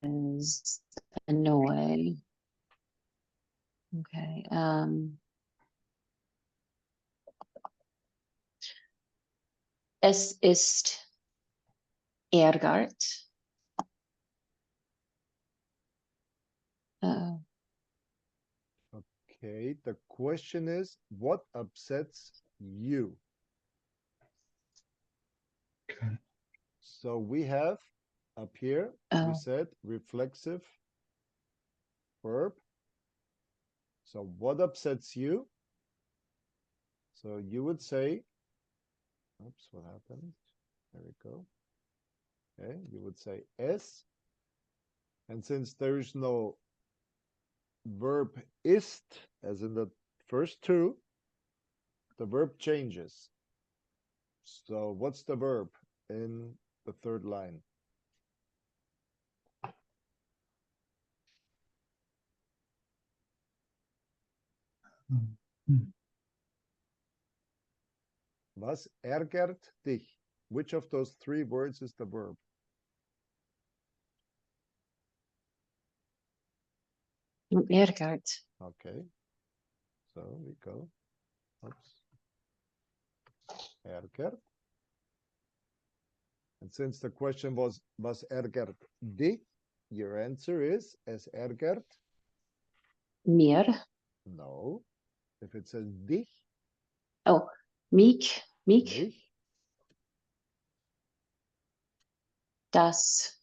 is annoy. Okay. Es ist ärgert. Okay, the question is, what upsets you? Okay. So we have up here, we said reflexive verb. So what upsets you? So you would say, oops, what happened? There we go. Okay, you would say es. And since there is no verb ist, as in the first two, the verb changes. So what's the verb in the third line? Was ärgert dich? Which of those three words is the verb? Ärgert. Okay. So we go. Oops. Ärgert. And since the question was ärgert dich? Your answer is es ärgert. Mir. No. If it says dich. Oh, mich. Mich. Dass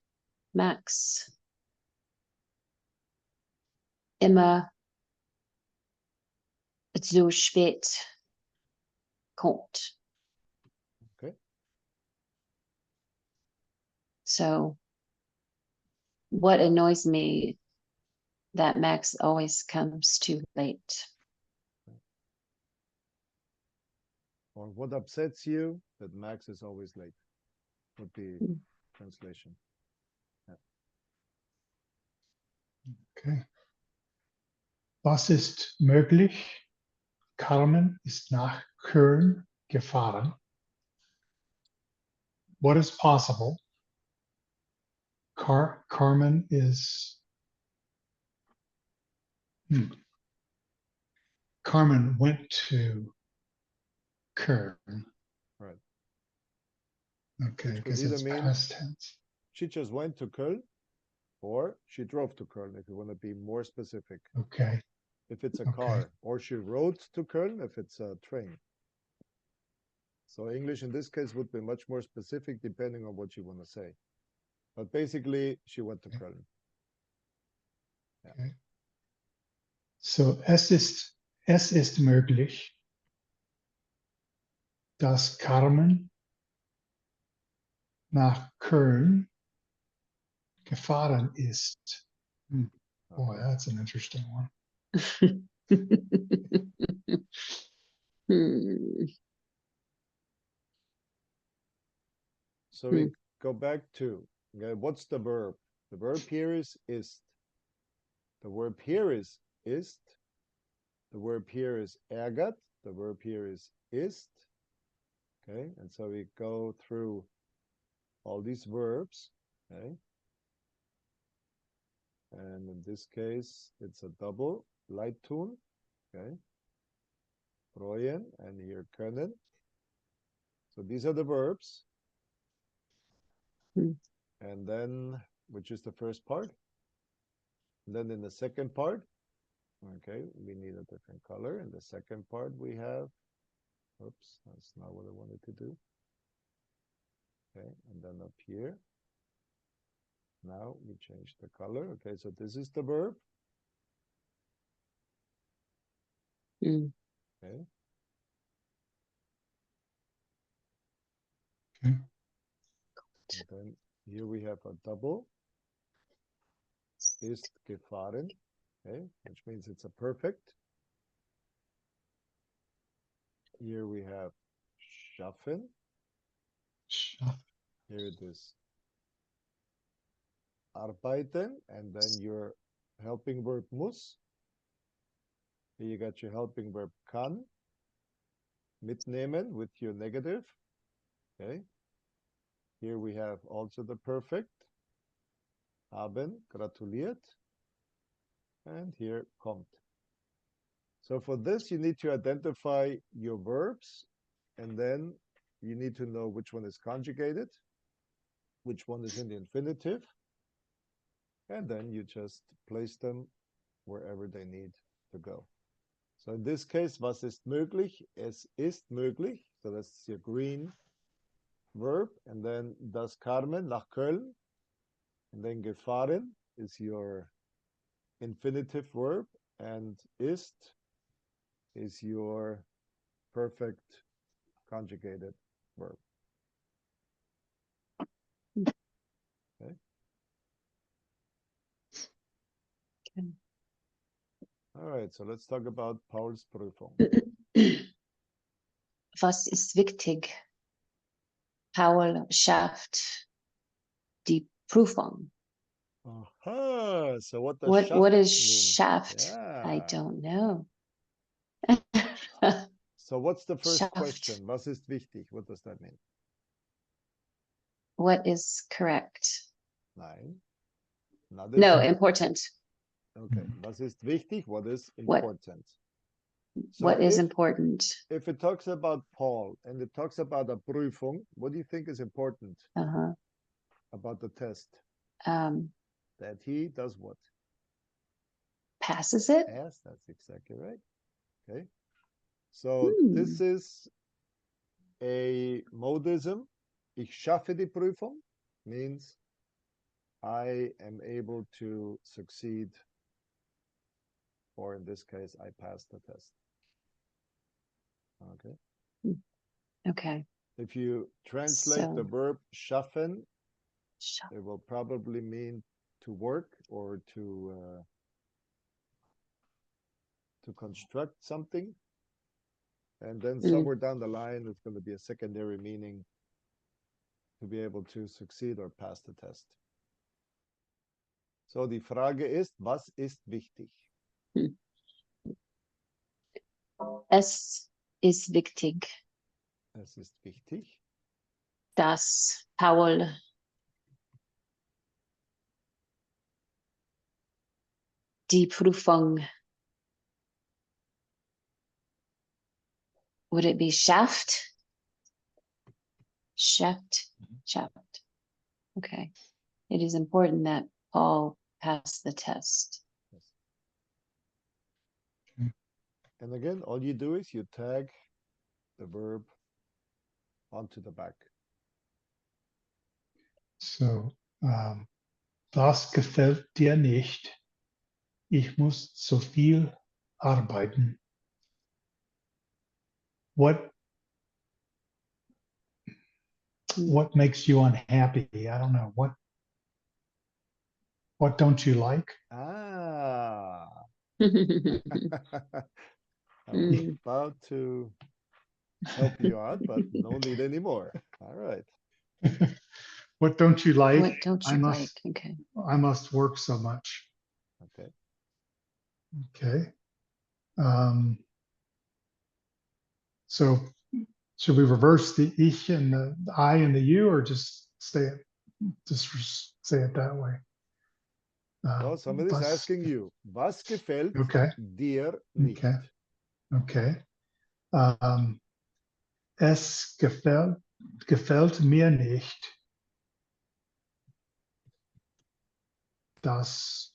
Max immer so spät kommt. Okay. So what annoys me that Max always comes too late. Or what upsets you that Max is always late? Would be translation. Yeah. Okay. Was ist möglich? Carmen ist nach Köln gefahren. What is possible? Carmen is Carmen went to Köln. Right. Okay, because it's past tense. She just went to Köln, or she drove to Köln, if you want to be more specific. Okay. If it's a car, or she rode to Köln if it's a train. So English in this case would be much more specific depending on what you want to say. But basically, she went to Köln. Yeah. Okay. So es ist möglich, dass Carmen nach Köln gefahren ist. Boy, that's an interesting one. So we go back to, okay, what's the verb? The verb here is ist. The verb here is ist. The verb here is ärgert. The verb here is ist. Okay, and so we go through all these verbs. Okay. And in this case, it's a double light tune. Okay. Freuen and here können. So these are the verbs. And then, which is the first part? And then in the second part, okay, we need a different color. In the second part, we have, oops, that's not what I wanted to do. Okay, and then up here, now we change the color. Okay, so this is the verb. Okay. Okay. And then here we have a double. Ist gefahren. Okay, which means it's a perfect. Here we have schaffen. Here it is arbeiten, and then your helping verb muss. Here you got your helping verb kann. Mitnehmen with your negative. Okay. Here we have also the perfect. haben, gratuliert. And here kommt. So for this, you need to identify your verbs, and then you need to know which one is conjugated, which one is in the infinitive, and then you just place them wherever they need to go. So in this case, was ist möglich? Es ist möglich. So that's your green verb. And then das Carmen nach Köln. And then gefahren is your infinitive verb. And ist is your perfect conjugated verb. Okay. Okay. All right, so let's talk about Paul's Prüfung. Was ist wichtig? Paul schafft die Prüfung. Aha, so what does What schafft is mean? shaft? I Yeah. don't know. So what's the first Schafft. question? Was ist wichtig? What does that mean? What is correct? Nein. Not No, is- important. Okay. Was ist wichtig? What is What- important? So What is if, important? if it talks about Paul and it talks about a Prüfung, what do you think is important Uh-huh. about the test? Um, That he does what? passes it? Yes, that's exactly right. Okay. So this is a modism. Ich schaffe die Prüfung means I am able to succeed, or in this case, I passed the test. Okay. Okay. If you translate the So- verb schaffen, Schaff- it will probably mean to work or to construct something. And then somewhere down the line, it's going to be a secondary meaning to be able to succeed or pass the test. So die Frage ist, was ist wichtig? Es ist wichtig, Es ist wichtig, dass Paul die Prüfung, would it be schafft? Schafft. Okay. It is important that Paul pass the test. and again, all you do is you tag the verb onto the back. So, das gefällt dir nicht. Ich muss so viel arbeiten. What makes you unhappy? I don't know. What don't you like? Ah, Mm. I was about to help you out, but no need anymore. All right. What don't you like? What don't you like? Okay. I must work so much. Okay. Okay. So should we reverse the ich and the I and the you, or just say it that way? Well, somebody's was- asking you, was gefällt Okay. dir nicht? Okay. Okay. Es gefällt mir nicht, dass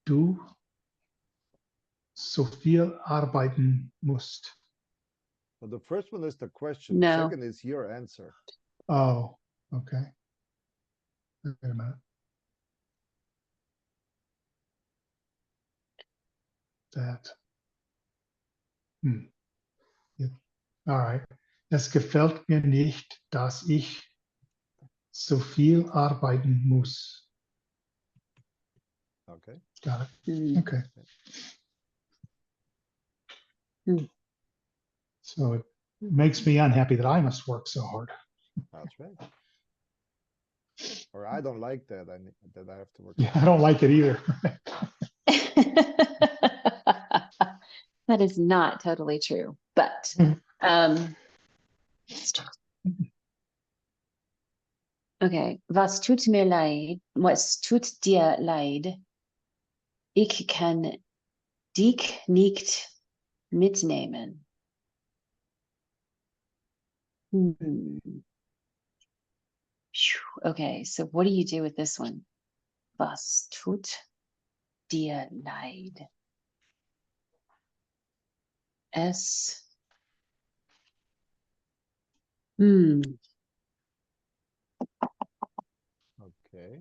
du so viel arbeiten musst. Well, the first one is the question. No. The second is your answer. Oh, okay. Wait a minute. That. Yeah. All right. Es gefällt mir nicht, dass ich so viel arbeiten muss. Okay. Got it. Mm. Okay. So it makes me unhappy that I must work so hard. That's right. Or I don't like that. That I have to work. Yeah, I don't like it either. That is not totally true, but Okay. Was tut mir leid? Was tut dir leid? Ich kann dich nicht mitnehmen. Hmm. Phew. Okay, so what do you do with this one? Was tut dir leid? Es. Hmm. Okay.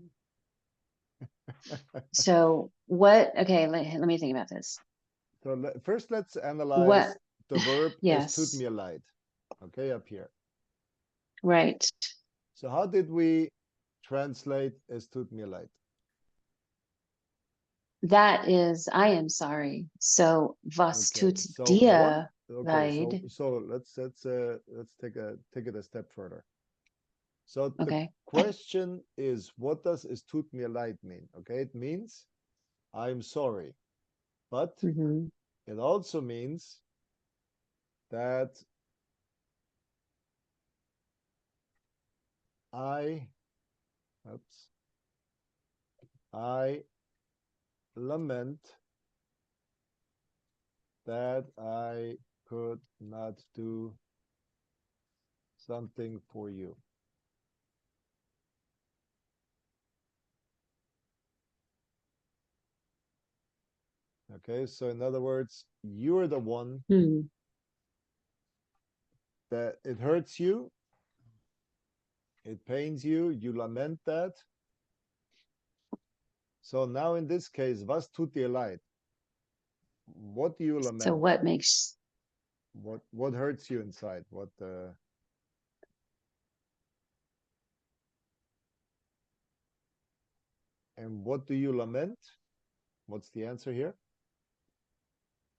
So what? Okay, let me think about this. So first let's analyze What? the verb es tut Yes. mir leid. Okay, up here. Right. So how did we translate es tut mir leid? That is, I am sorry. So was Okay, tut so dir okay, leid? so let's take it a step further. So the Okay. question is, what does es tut mir leid mean? Okay, it means I'm sorry, but Hmm. it also means that I, oops, I lament that I could not do something for you. Okay, so in other words, you're the one Hmm. that it hurts you, it pains you, you lament that. So now in this case, was tut dir leid? What do you So lament? what makes What hurts you inside? And what do you lament? What's the answer here?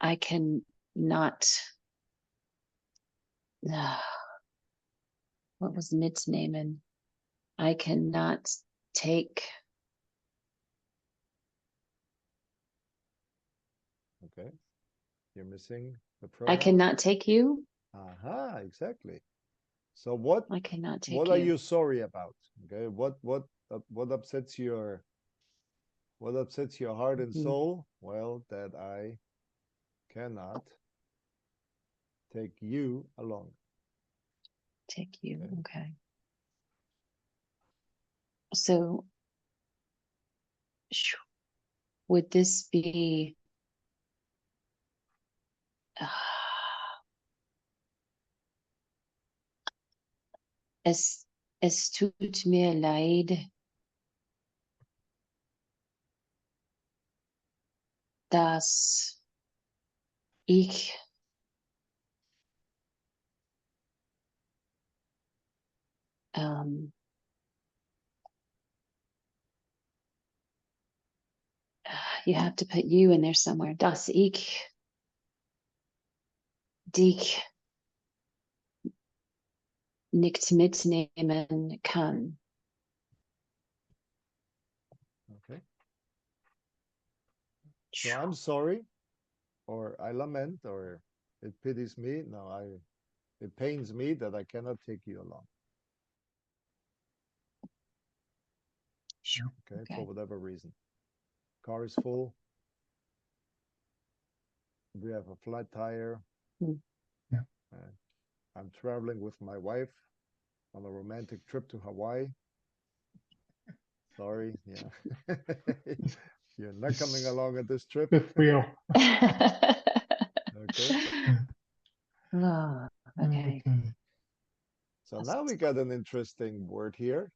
I can not what was mitnehmen? I cannot take Okay, you're missing the I pronoun. cannot take you. Aha, exactly. So what I cannot what take are you. you sorry about? Okay, what upsets your heart and Mhm. soul? Well, that I cannot take you along. Take you. Okay. Okay. So would this be es tut mir leid, dass ich um, you have to put you in there somewhere. Dass ich dich nicht mitnehmen kann. Okay. So I'm sorry, or I lament, or it pities me. No, it pains me that I cannot take you along. Okay, Okay. for whatever reason. Car is full. We have a flat tire. Mm. Yeah. I'm traveling with my wife on a romantic trip to Hawaii. Sorry, yeah. You're not coming along at this trip. Fifth wheel. Okay. Oh, okay. So now we got an interesting word here.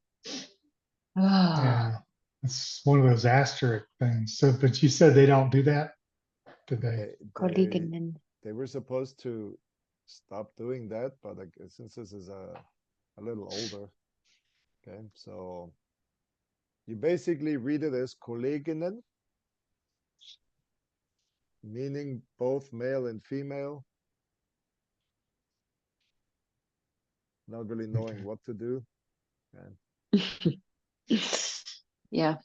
Oh, Yeah, it's one of those asterisk things. So, but you said they don't do that, did they? Kolleginnen. They were supposed to stop doing that, but since this is a little older, okay, so you basically read it as Kolleginnen, meaning both male and female, not really knowing Okay. what to do. Yeah.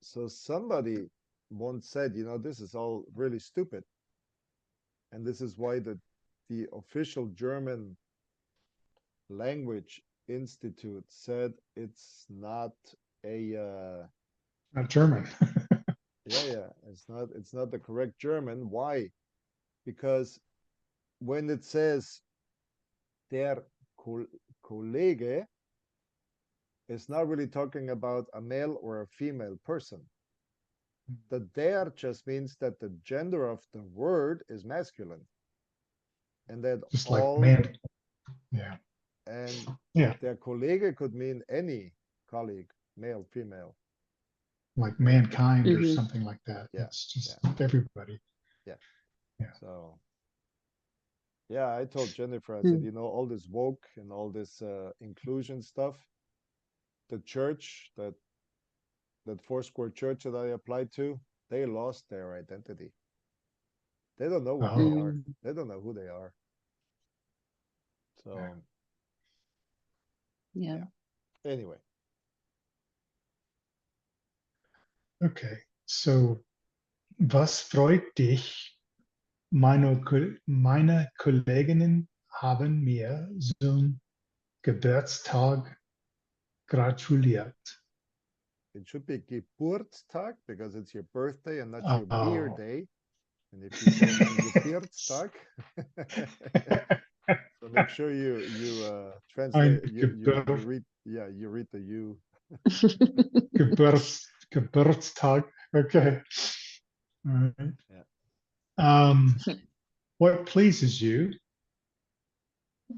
So somebody once said, this is all really stupid. And this is why the official German language Institute said it's not a Not German. yeah, it's not the correct German. Why? Because when it says der Kollege, it's not really talking about a male or a female person. The der just means that the gender of the word is masculine. And that Just all, like man. Yeah. and Yeah. der Kollege could mean any colleague, male, female. Like mankind or Mhm. something like that. Yeah, It's just everybody. So, yeah, I told Jennifer, I Hmm. said, you know, all this woke and all this inclusion stuff, the church, that Foursquare church that I applied to, they lost their identity. They don't know what they Oh, are. Mm. They don't know who they are. So, Yeah. anyway, okay. So, was freut dich? Meine Kolleginnen haben mir zum Geburtstag gratuliert. it should be Geburtstag because it's your birthday and not your beer Oh. day. And if you say mein Geburtstag, so make sure you translate. Ein You read. Yeah, you read the U. Geburtstag. Okay. All right. Yeah. What pleases you?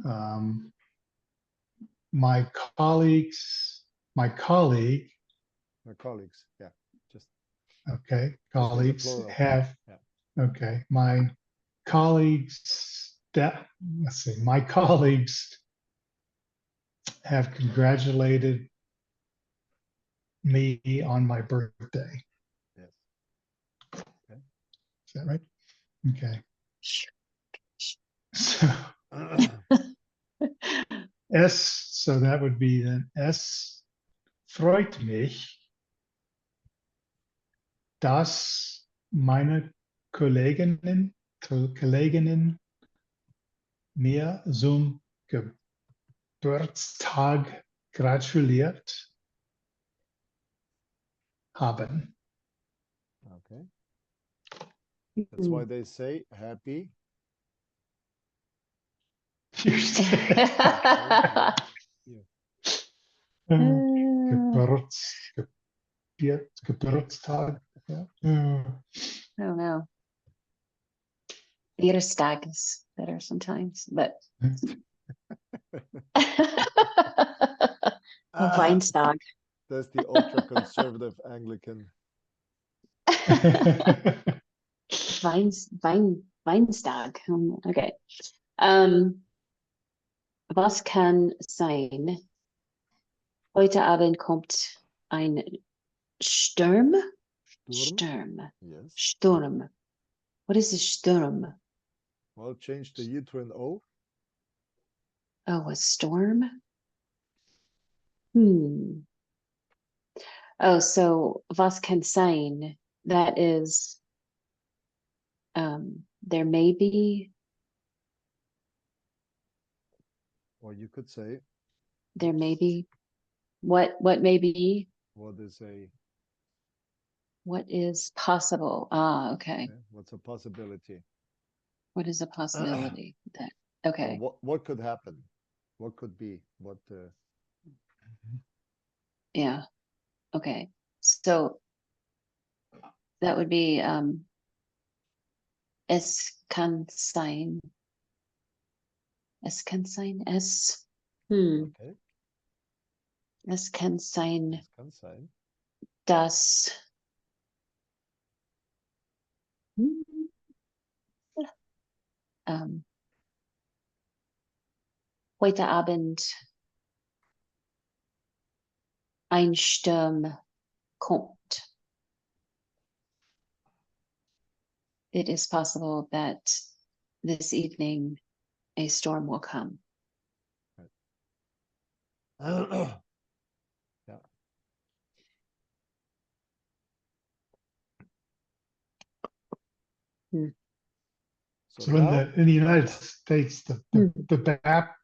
Um, my colleagues, my colleague, My colleagues. Yeah, just okay, just with the colleagues plural. have, Yeah. okay, my colleagues that, let's see, my colleagues have congratulated me on my birthday. Yes. Is that right? Okay. So S, so that would be then S freut mich, dass meine Kolleginnen mir zum Geburtstag gratuliert haben. Okay. That's why they say happy. Geburtstag. Yeah. I don't know. Bierstag is better sometimes, but Weinstag. That's the ultra conservative Anglican. Weinstag. Okay. Was kann sein? Heute Abend kommt ein Sturm. Sturm. Yes. Sturm. What is a Sturm? Well, change the U to an O. Oh, a storm? Oh, so was kann sein? That is, there may be. Or you could say. There may be. What may be? What is possible? Ah, okay. What's a possibility? What is a possibility? That okay. Or what could happen? What could be? What? Yeah. Okay. So that would be es kann sein. Es kann sein. Okay. Es kann sein, Es kann sein. dass heute Abend ein Sturm kommt. It is possible that this evening a storm will come. Yeah. So in the United States, the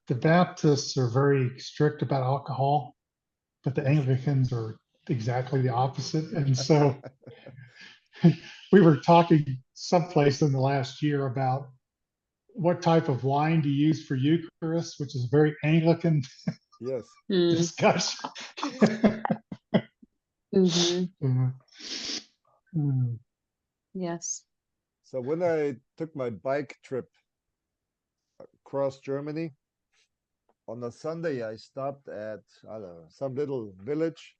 the Baptists are very strict about alcohol, but the Yes. Anglicans are exactly the opposite. And so we were talking someplace in the last year about what type of wine to use for Eucharist, which is a very Anglican Yes. discussion. Mhm. Mm. Yes. So when I took my bike trip across Germany, on a Sunday, I stopped at, I don't know, some little village.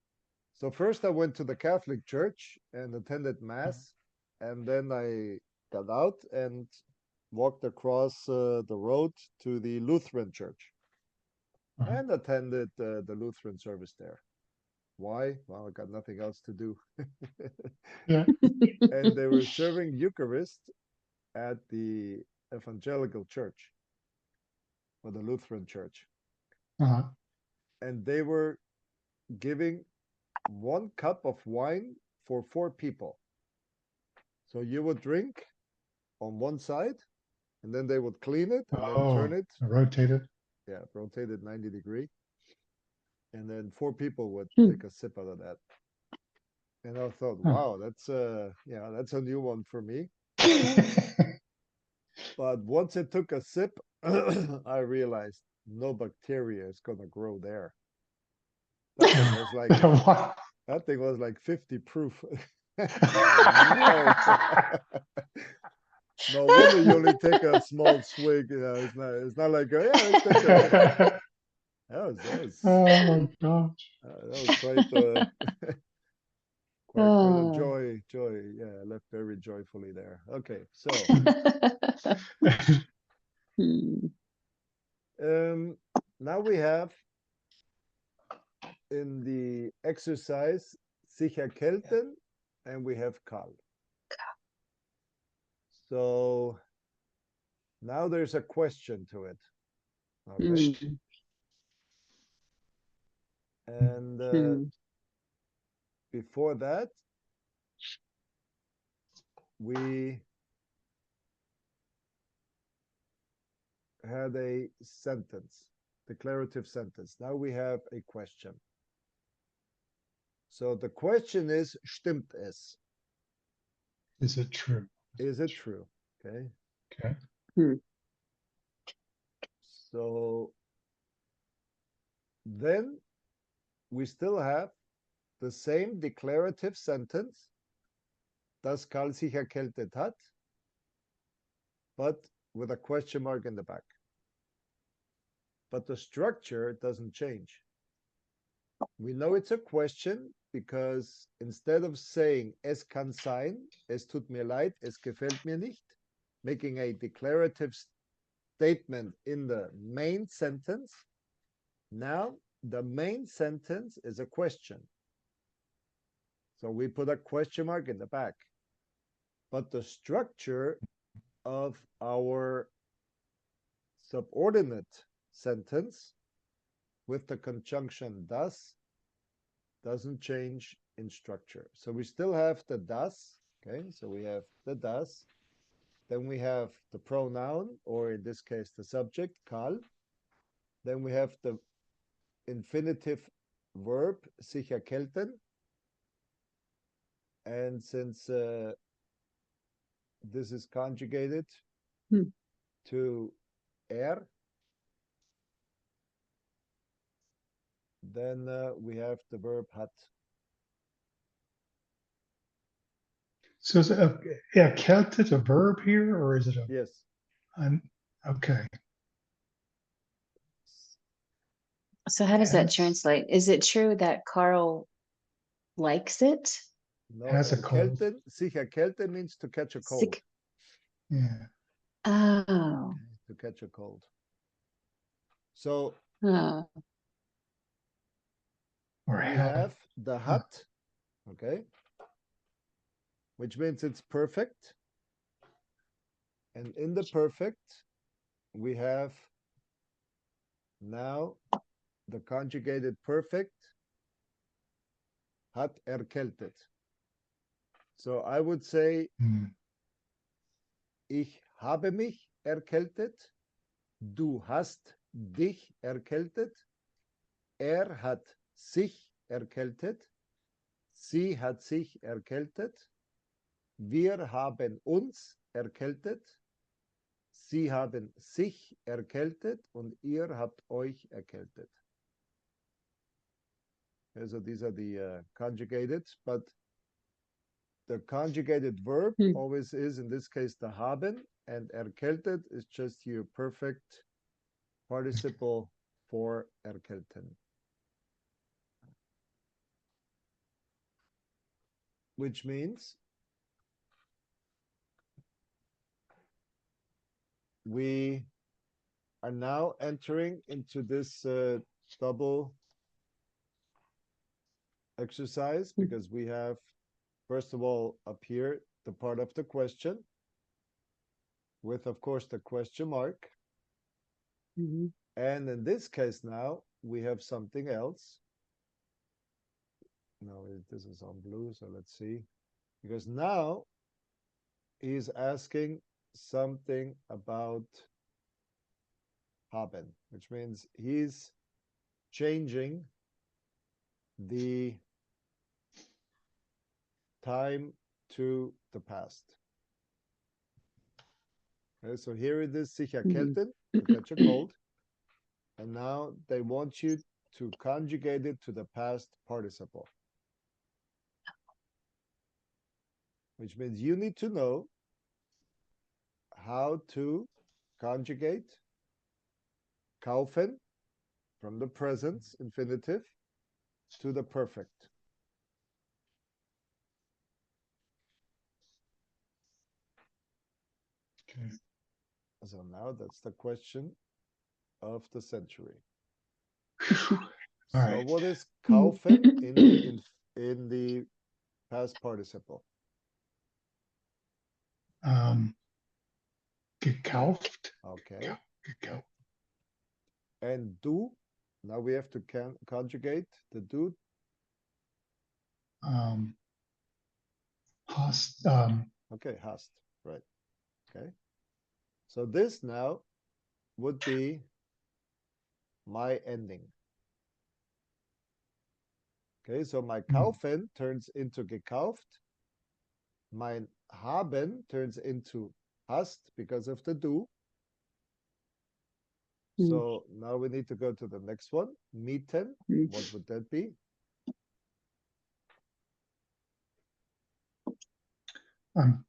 So first I went to the Catholic church and attended Mass. And then I got out and walked across the road to the Lutheran church and attended the Lutheran service there. Why? Well, I got nothing else to do. Yeah. And they were serving Eucharist at the evangelical church or the Lutheran church. Uh-huh. And they were giving 1 cup of wine for 4 people. So you would drink on one side, and then they would clean it and then turn it. Rotated. Yeah, rotate it 90 degree. And then 4 people would take a sip out of that. And I thought, wow, that's that's a new one for me. But once it took a sip, I realized no bacteria is gonna grow there. That thing was like that thing was like 50 proof. No. No wonder you only take a small swig. You know, it's not like let's take a. Oh my gosh. That was quite quite a joy. Yeah, I left very joyfully there. Okay, so now we have in the exercise sich erkälten and we have kalt. So now there's a question to it. Okay. And before that, we had a sentence, declarative sentence. Now we have a question. So the question is, stimmt es? Is it true? Is it true? Okay. Okay. So then we still have the same declarative sentence, das Karl sich erkältet hat, but with a question mark in the back. But the structure doesn't change. We know it's a question because instead of saying es kann sein, es tut mir leid, es gefällt mir nicht, making a declarative statement in the main sentence, now the main sentence is a question. So we put a question mark in the back. But the structure of our subordinate sentence with the conjunction das doesn't change in structure. So we still have the das, okay? So we have the das. Then we have the pronoun, or in this case, the subject, Karl. Then we have the infinitive verb, sich erkälten. And since this is conjugated to er, then we have the verb hat. So is erkältet a verb here, or is it a? Yes. Okay. So how does that translate? Is it true that Carl likes it? No, Has a cold. Sich erkälten means to catch a cold. Sick. Yeah. Oh. To catch a cold. So Oh. Or we have the hat, okay, which means it's perfect. And in the perfect, we have now the conjugated perfect, hat erkältet. So I would say, ich habe mich erkältet, du hast dich erkältet. Er hat sich erkältet. Sie hat sich erkältet. Wir haben uns erkältet. Sie haben sich erkältet und ihr habt euch erkältet. Okay, so these are the conjugated, but the conjugated verb always is, in this case, the haben, and erkältet is just your perfect participle for erkälten. Which means we are now entering into this double exercise because we have, first of all, up here, the part of the question with, of course, the question mark. And in this case now, we have something else. No, this is on blue, so let's see. Because now he's asking something about haben, which means he's changing the time to the past. Okay, so here it is, sich erkälten, to catch a cold. And now they want you to conjugate it to the past participle. Which means you need to know how to conjugate kaufen from the present infinitive to the perfect. Okay. So now that's the question of the century. All So right. what is kaufen in the past participle? Gekauft. Okay. Gekauft. And du, now we have to conjugate the du. Hast. Okay, hast, right. Okay. So this now would be my ending. Okay, so my kaufen turns into gekauft. Mein haben turns into hast because of the du. So now we need to go to the next one. Mieten. What would that be? I'm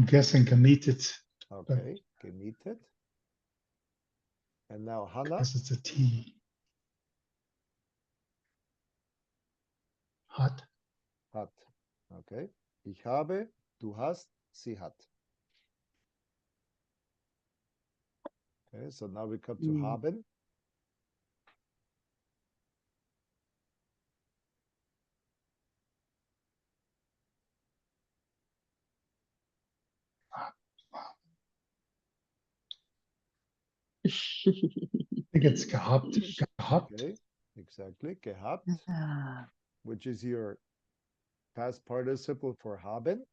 guessing gemietet. Okay, gemietet. And now Hannah. Because it's a T. Hat. Hat. Okay. Ich habe, du hast, sie hat. Okay, so now we come to haben. I think it's gehabt. Gehabt. Okay, exactly. Gehabt, which is your past participle for haben.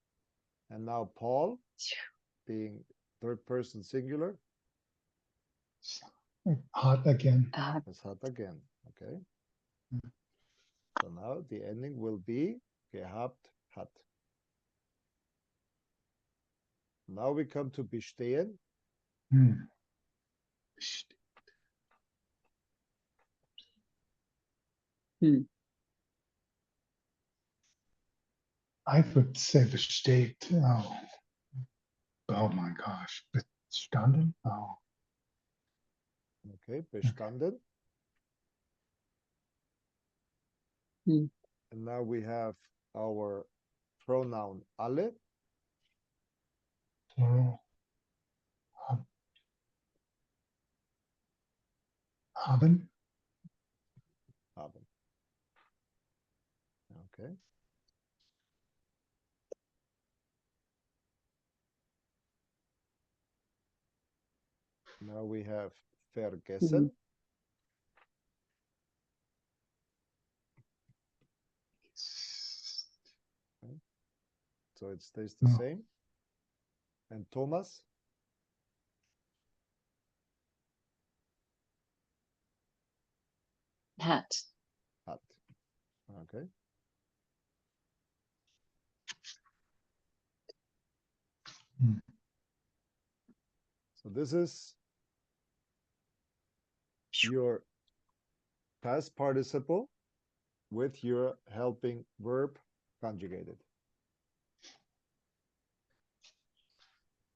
And now Paul, being third person singular. Hat again. It's hat again. Okay. So now the ending will be gehabt, hat. Now we come to bestehen. I would say besteht. Oh my gosh. Bestanden? Oh. Okay, bestanden. And now we have our pronoun alle. Plural. Haben. Haben. Okay. Now we have vergessen. Okay. So it stays the same. And Thomas. Hat. Hat. Okay. So this is your past participle with your helping verb conjugated.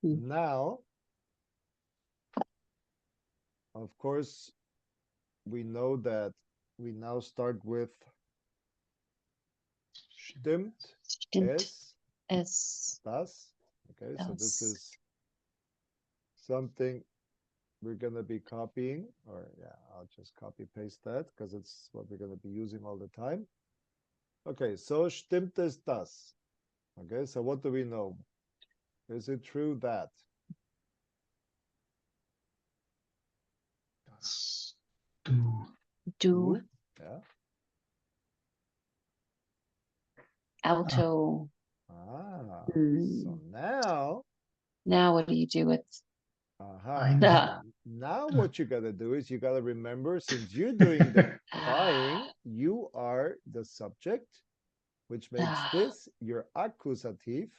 Now, of course, we know that we now start with stimmt, Stimmt es, es, das. Okay, so this das. is something we're going to be copying, or yeah, I'll just copy paste that because it's what we're going to be using all the time. Okay, so stimmt es das? Okay, so what do we know? Is it true that? Das du. Du, Yeah. Auto. So now, Now what do you do with? Eine. now what you gotta do is you gotta remember, since you're doing the buying, you are the subject, which makes this your accusative,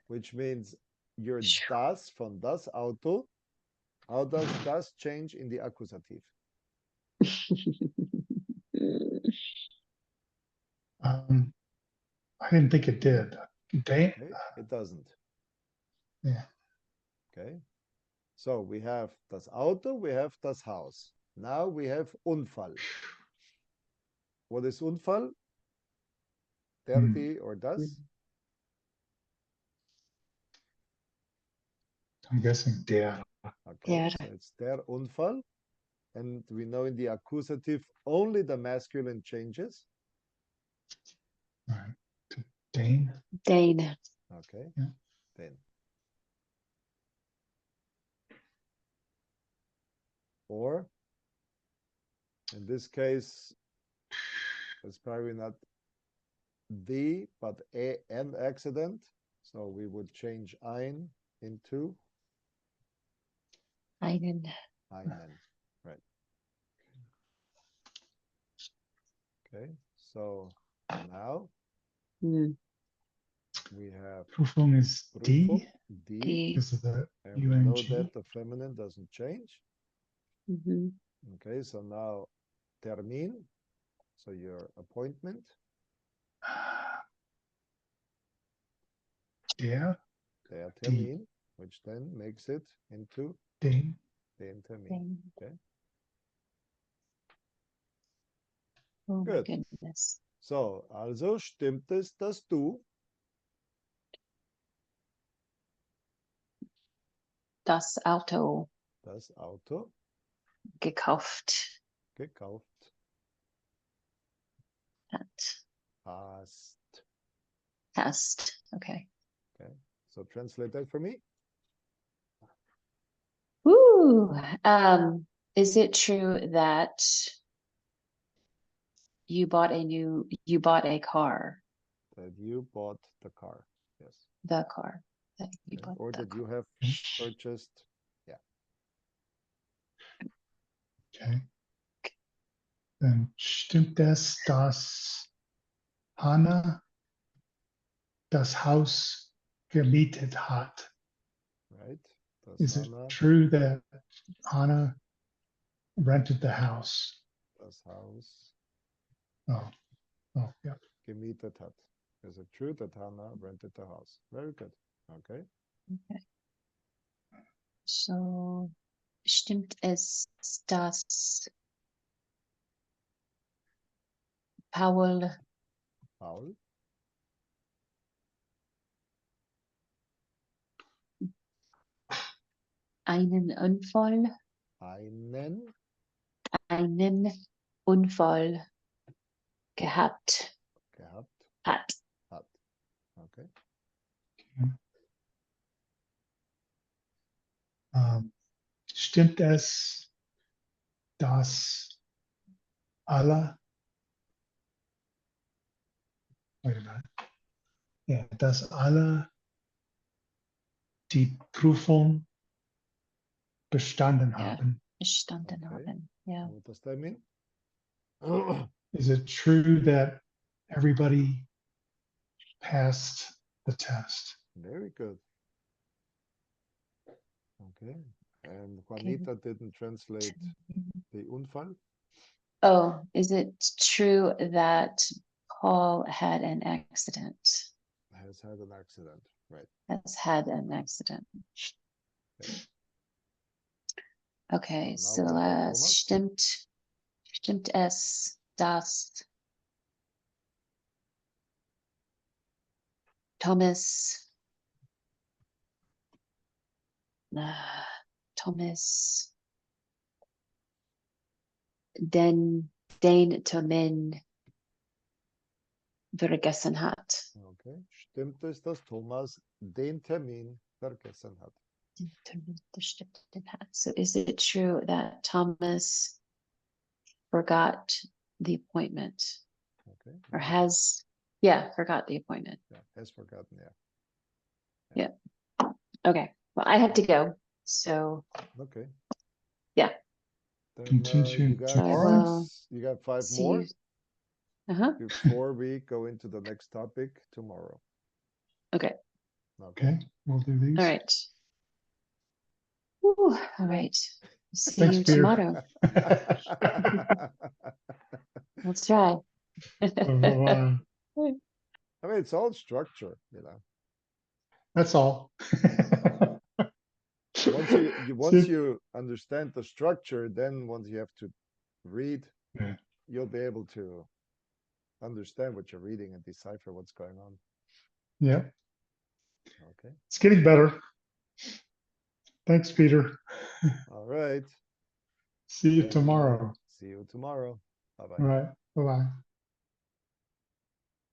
which means your das from das Auto. How does das change in the accusative? I didn't think it did. Okay, it doesn't. Yeah. Okay. So we have das Auto, we have das Haus. Now we have Unfall. What is Unfall? Dirty or das? I'm guessing der. Okay, so it's der Unfall. And we know in the accusative only the masculine changes. All right. To Dane. Dane. Okay, Yeah. then. Or, in this case, it's probably not the, but an accident. So we would change ein into Einen. einen. Right. Okay, so now we have Prüfung is Prüfung, die. die, Because of the and we know UNG. that the feminine doesn't change. Okay, so now Termin, so your appointment. Der Termin, which then makes it into den Termin. Okay. Oh my Good. goodness. So, also stimmt es, dass du Das Auto das Auto gekauft gekauft hast? hast. Okay. Okay. So translate that for me. Woo. Is it true that you bought a car? That you bought the car. Yes. The car. That you Okay. bought Or the that car. you have purchased. Yeah. Okay. Dann stimmt es, dass Hannah das Haus gemietet hat? Right. Das Is it Hannah, true that Hannah rented the house? das Haus Oh, yeah. gemietet hat. Is it true that Hannah rented the house? Very good. Okay. Okay. So stimmt es, dass Paul einen Unfall gehabt hat? Okay. Stimmt es, dass alle, wait a minute. Yeah, dass alle die Prüfung bestanden haben? Bestanden Okay. haben. Ja. What does that mean? Is it true that everybody passed the test? Very good. Okay. And Juanita didn't translate the Unfall. Oh, is it true that Paul had an accident? Has had an accident, right? Has had an accident. Okay, So now so what about Thomas? stimmt es, dass Thomas Thomas den Termin vergessen hat. Okay. Stimmt es, dass Thomas den Termin vergessen hat? Den Termin bestimmt hat. So is it true that Thomas forgot the appointment Okay. or has, yeah, forgot the appointment? Yeah, has forgotten, yeah. Okay, well, I have to go. So Okay. Yeah. Then, Continue you got So I will you got 5 see more you. Uh-huh. before we go into the next topic tomorrow. Okay. Okay, we'll do these. All right. Whew, all right. See Thanks, you Peter. tomorrow. Let's try. Bye-bye. I mean, it's all structure, you know. That's all. Once you understand the structure, then once you have to read, Yeah. you'll be able to understand what you're reading and decipher what's going on. Yeah, Okay. it's getting better. Thanks, Peter. All right. See you Then, tomorrow. see you tomorrow. Bye-bye. All right. Bye-bye.